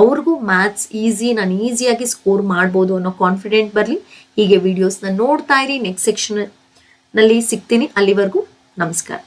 ಅವ್ರಿಗೂ ಮ್ಯಾಥ್ಸ್ ನಾನು ಈಸಿಯಾಗಿ ಸ್ಕೋರ್ ಮಾಡ್ಬೋದು ಅನ್ನೋ ಕಾನ್ಫಿಡೆಂಟ್ ಬರಲಿ. ಹೀಗೆ ವಿಡಿಯೋಸ್ನ ನೋಡ್ತಾ ಇರಿ. ನೆಕ್ಸ್ಟ್ ಸೆಕ್ಷನ್ ನಲ್ಲಿ ಸಿಗ್ತೀನಿ. ಅಲ್ಲಿವರೆಗೂ ನಮಸ್ಕಾರ.